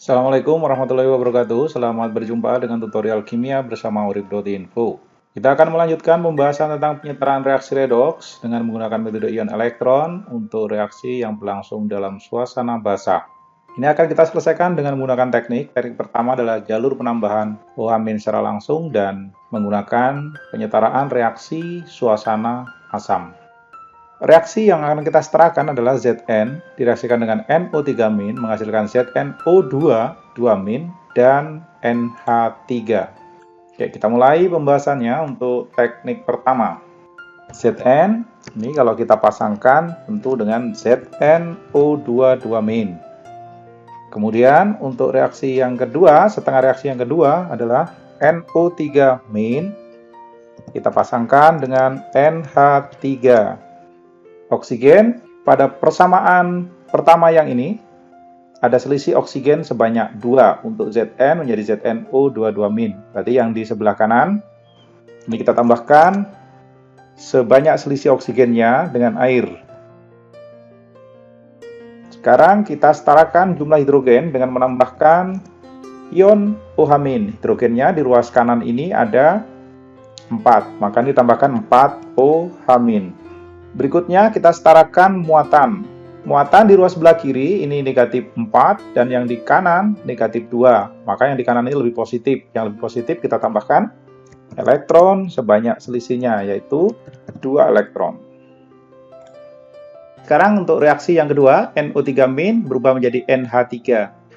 Assalamualaikum warahmatullahi wabarakatuh. Selamat berjumpa dengan tutorial kimia bersama urip.info. Kita akan melanjutkan pembahasan tentang penyetaraan reaksi redoks dengan menggunakan metode ion elektron untuk reaksi yang berlangsung dalam suasana basah. Ini akan kita selesaikan dengan menggunakan teknik. Teknik pertama adalah jalur penambahan OH- secara langsung dan menggunakan penyetaraan reaksi suasana asam. Reaksi yang akan kita setarakan adalah Zn direaksikan dengan NO3- menghasilkan ZnO2 2- dan NH3. Oke, kita mulai pembahasannya untuk teknik pertama. Zn ini kalau kita pasangkan tentu dengan ZnO2 2-. Kemudian untuk reaksi yang kedua, setengah reaksi yang kedua adalah NO3- kita pasangkan dengan NH3. Oksigen pada persamaan pertama yang ini ada selisih oksigen sebanyak 2 untuk Zn menjadi ZnO2 2-. Berarti yang di sebelah kanan ini kita tambahkan sebanyak selisih oksigennya dengan air. Sekarang kita setarakan jumlah hidrogen dengan menambahkan ion OH-. Hidrogennya di ruas kanan ini ada 4, maka ditambahkan 4 OH-. Berikutnya kita setarakan muatan. Muatan di ruas sebelah kiri ini negatif 4 dan yang di kanan negatif 2. Maka yang di kanan ini lebih positif. Yang lebih positif kita tambahkan elektron sebanyak selisihnya yaitu 2 elektron. Sekarang untuk reaksi yang kedua, NO3- berubah menjadi NH3.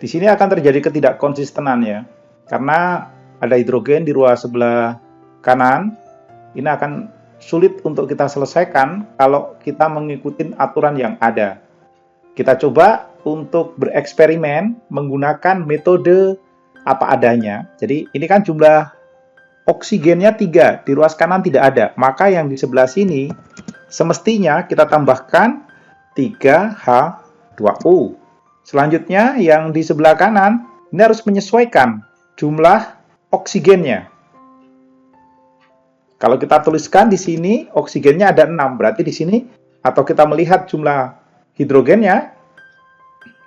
Di sini akan terjadi ketidakkonsistenan ya. Karena ada hidrogen di ruas sebelah kanan, ini akan sulit untuk kita selesaikan kalau kita mengikuti aturan yang ada. Kita coba untuk bereksperimen menggunakan metode apa adanya. Jadi ini kan jumlah oksigennya 3, di ruas kanan tidak ada. Maka yang di sebelah sini semestinya kita tambahkan 3H2O. Selanjutnya yang di sebelah kanan ini harus menyesuaikan jumlah oksigennya. Kalau kita tuliskan di sini oksigennya ada 6, berarti di sini atau kita melihat jumlah hidrogennya,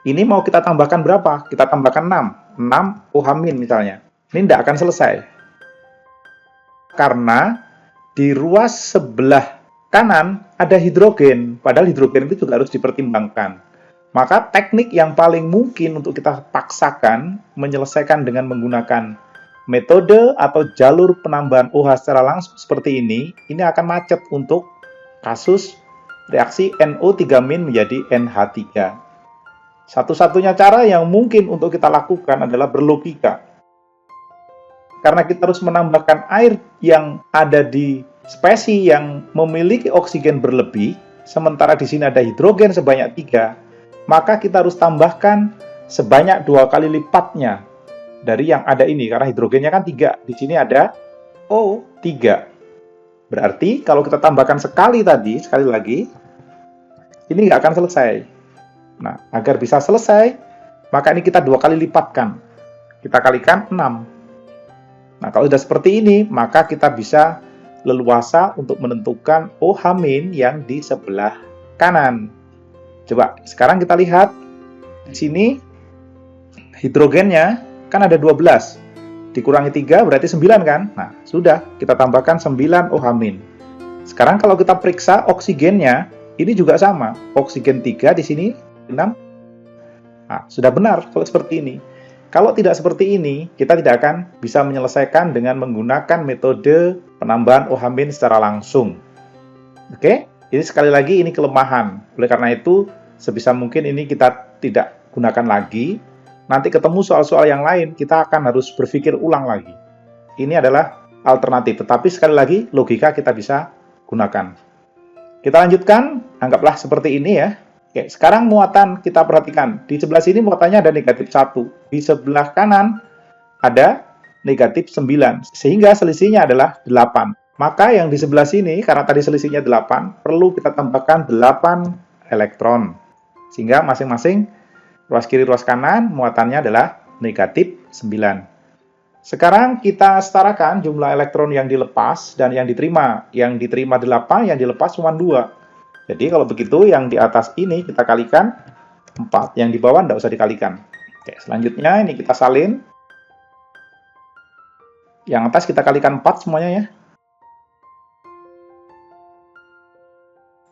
ini mau kita tambahkan berapa? Kita tambahkan 6 OH- misalnya. Ini tidak akan selesai. Karena di ruas sebelah kanan ada hidrogen, padahal hidrogen itu juga harus dipertimbangkan. Maka teknik yang paling mungkin untuk kita paksakan menyelesaikan dengan menggunakan metode atau jalur penambahan OH secara langsung seperti ini akan macet untuk kasus reaksi NO3- menjadi NH3. Satu-satunya cara yang mungkin untuk kita lakukan adalah berlogika. Karena kita harus menambahkan air yang ada di spesies yang memiliki oksigen berlebih, sementara di sini ada hidrogen sebanyak 3, maka kita harus tambahkan sebanyak 2 kali lipatnya dari yang ada ini, karena hidrogennya kan 3, di sini ada O3. Berarti kalau kita tambahkan sekali lagi, ini nggak akan selesai. Nah, agar bisa selesai, maka ini kita 2 kali lipatkan. Kita kalikan 6. Nah, kalau sudah seperti ini, maka kita bisa leluasa untuk menentukan OH- yang di sebelah kanan. Coba, sekarang kita lihat di sini hidrogennya kan ada 12, dikurangi 3 berarti 9 kan? Nah, sudah, kita tambahkan 9 OH-. Sekarang kalau kita periksa oksigennya, ini juga sama. Oksigen 3 di sini, 6. Nah, sudah benar kalau seperti ini. Kalau tidak seperti ini, kita tidak akan bisa menyelesaikan dengan menggunakan metode penambahan OH- secara langsung. Oke? Ini sekali lagi ini kelemahan. Oleh karena itu, sebisa mungkin ini kita tidak gunakan lagi. Nanti ketemu soal-soal yang lain, kita akan harus berpikir ulang lagi. Ini adalah alternatif, tetapi sekali lagi logika kita bisa gunakan. Kita lanjutkan, anggaplah seperti ini ya. Oke, sekarang muatan kita perhatikan. Di sebelah sini muatannya ada negatif 1. Di sebelah kanan ada negatif 9. Sehingga selisihnya adalah 8. Maka yang di sebelah sini, karena tadi selisihnya 8, perlu kita tambahkan 8 elektron. Sehingga masing-masing ruas kiri, ruas kanan, muatannya adalah negatif 9. Sekarang kita setarakan jumlah elektron yang dilepas dan yang diterima. Yang diterima 8, yang dilepas cuma 2. Jadi kalau begitu, yang di atas ini kita kalikan 4. Yang di bawah tidak usah dikalikan. Oke, selanjutnya ini kita salin. Yang atas kita kalikan 4 semuanya ya.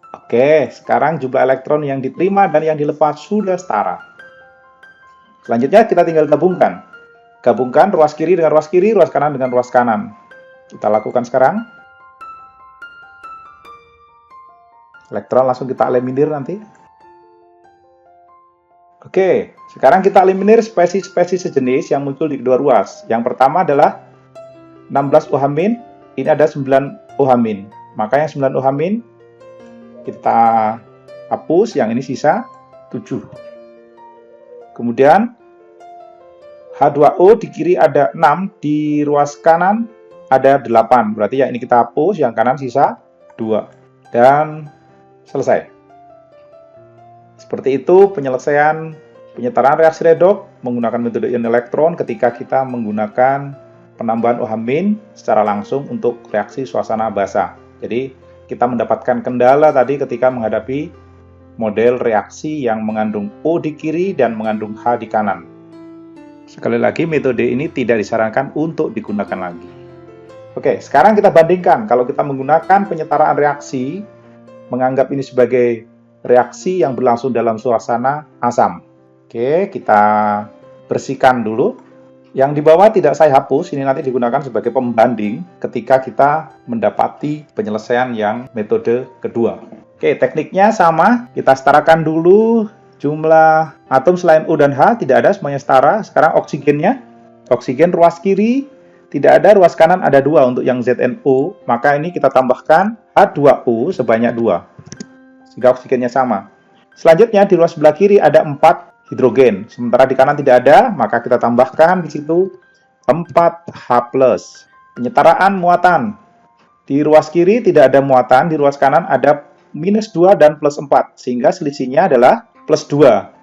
Oke, sekarang jumlah elektron yang diterima dan yang dilepas sudah setara. Selanjutnya kita tinggal gabungkan. Gabungkan ruas kiri dengan ruas kiri, ruas kanan dengan ruas kanan. Kita lakukan sekarang. Elektron langsung kita eliminir nanti. Oke, sekarang kita eliminir spesies-spesies sejenis yang muncul di kedua ruas. Yang pertama adalah 16 OH-, ini ada 9 OH-. Maka yang 9 OH- kita hapus, yang ini sisa 7. Kemudian H2O di kiri ada 6, di ruas kanan ada 8. Berarti yang ini kita hapus, yang kanan sisa 2. Dan selesai. Seperti itu penyelesaian penyetaraan reaksi redoks menggunakan metode ion elektron ketika kita menggunakan penambahan OH- secara langsung untuk reaksi suasana basah. Jadi kita mendapatkan kendala tadi ketika menghadapi model reaksi yang mengandung O di kiri dan mengandung H di kanan. Sekali lagi, metode ini tidak disarankan untuk digunakan lagi. Oke, sekarang kita bandingkan. Kalau kita menggunakan penyetaraan reaksi, menganggap ini sebagai reaksi yang berlangsung dalam suasana asam. Oke, kita bersihkan dulu. Yang di bawah tidak saya hapus, ini nanti digunakan sebagai pembanding ketika kita mendapati penyelesaian yang metode kedua. Oke, tekniknya sama. Kita setarakan dulu jumlah atom selain O dan H, tidak ada, semuanya setara. Sekarang oksigennya. Oksigen ruas kiri tidak ada, ruas kanan ada 2 untuk yang ZNO. Maka ini kita tambahkan H2O sebanyak 2. Sehingga oksigennya sama. Selanjutnya di ruas sebelah kiri ada 4 hidrogen. Sementara di kanan tidak ada, maka kita tambahkan di situ 4H+. Penyetaraan muatan. Di ruas kiri tidak ada muatan, di ruas kanan ada -2 dan +4. Sehingga selisihnya adalah +2.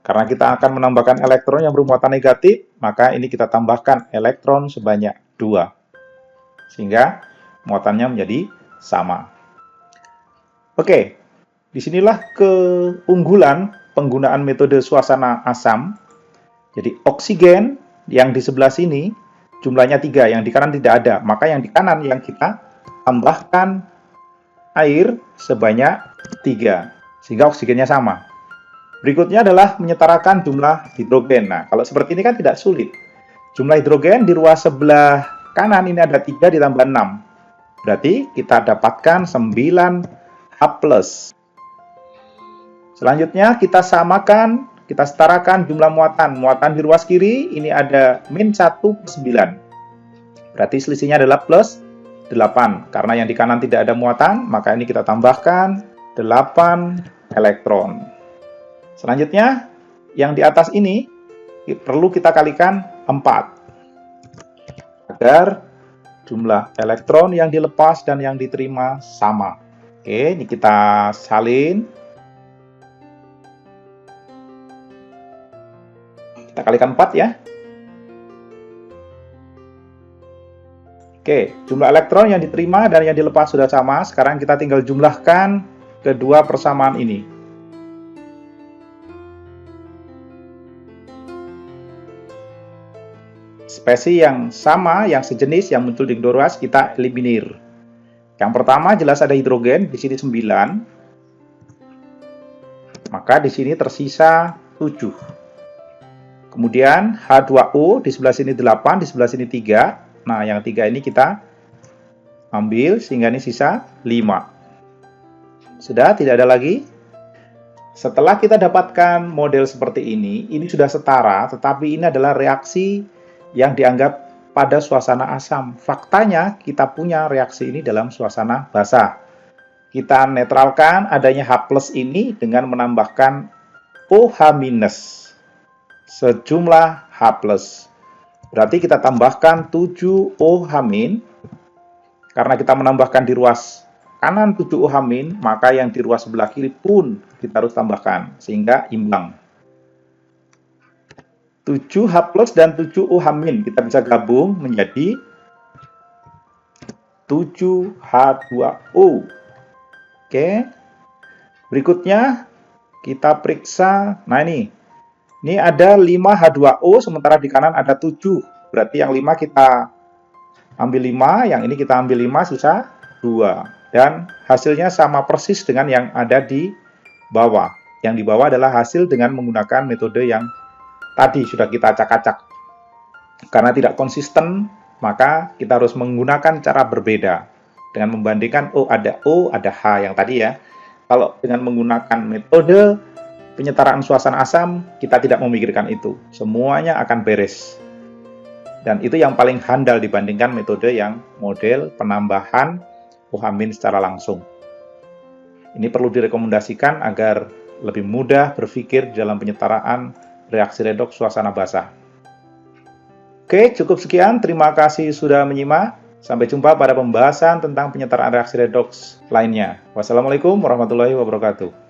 Karena kita akan menambahkan elektron yang bermuatan negatif, maka ini kita tambahkan elektron sebanyak 2. Sehingga muatannya menjadi sama. Oke, disinilah keunggulan penggunaan metode suasana asam. Jadi oksigen yang di sebelah sini jumlahnya 3, yang di kanan tidak ada. Maka yang di kanan yang kita tambahkan air sebanyak 3, sehingga oksigennya sama. Berikutnya adalah menyetarakan jumlah hidrogen. Nah, kalau seperti ini kan tidak sulit. Jumlah hidrogen di ruas sebelah kanan ini ada 3 ditambah 6. Berarti kita dapatkan 9H+. Selanjutnya kita samakan, kita setarakan jumlah muatan. Muatan di ruas kiri ini ada -1+9. Berarti selisihnya adalah +8. Karena yang di kanan tidak ada muatan, maka ini kita tambahkan 8 elektron. Selanjutnya, yang di atas ini perlu kita kalikan 4. Agar jumlah elektron yang dilepas dan yang diterima sama. Oke, ini kita salin. Kita kalikan 4 ya. Oke, jumlah elektron yang diterima dan yang dilepas sudah sama. Sekarang kita tinggal jumlahkan kedua persamaan ini. Spesies yang sama, yang sejenis, yang muncul di kedua ruas, kita eliminir. Yang pertama jelas ada hidrogen, di sini 9. Maka di sini tersisa 7. Kemudian H2O, di sebelah sini 8, di sebelah sini 3. Nah, yang 3 ini kita ambil, sehingga ini sisa 5. Sudah, tidak ada lagi. Setelah kita dapatkan model seperti ini sudah setara, tetapi ini adalah reaksi yang dianggap pada suasana asam. Faktanya, kita punya reaksi ini dalam suasana basah. Kita netralkan adanya H+ ini dengan menambahkan OH- sejumlah H+. Berarti kita tambahkan 7 OH-. Karena kita menambahkan di ruas kanan 7 OH-, maka yang di ruas sebelah kiri pun kita harus tambahkan, sehingga imbang. 7H+ dan 7 OH- kita bisa gabung menjadi 7H2O. Oke. Berikutnya kita periksa, nah ini Ini ada 5H2O, sementara di kanan ada 7. Berarti yang 5 kita ambil 5, yang ini kita ambil 5, sisa 2. Dan hasilnya sama persis dengan yang ada di bawah. Yang di bawah adalah hasil dengan menggunakan metode yang tadi sudah kita acak-acak. Karena tidak konsisten, maka kita harus menggunakan cara berbeda. Dengan membandingkan O, ada H yang tadi ya. Kalau dengan menggunakan metode penyetaraan suasana asam, kita tidak memikirkan itu. Semuanya akan beres. Dan itu yang paling handal dibandingkan metode yang model penambahan OH- secara langsung. Ini perlu direkomendasikan agar lebih mudah berpikir dalam penyetaraan reaksi redoks suasana basah. Oke, cukup sekian. Terima kasih sudah menyimak. Sampai jumpa pada pembahasan tentang penyetaraan reaksi redoks lainnya. Wassalamualaikum warahmatullahi wabarakatuh.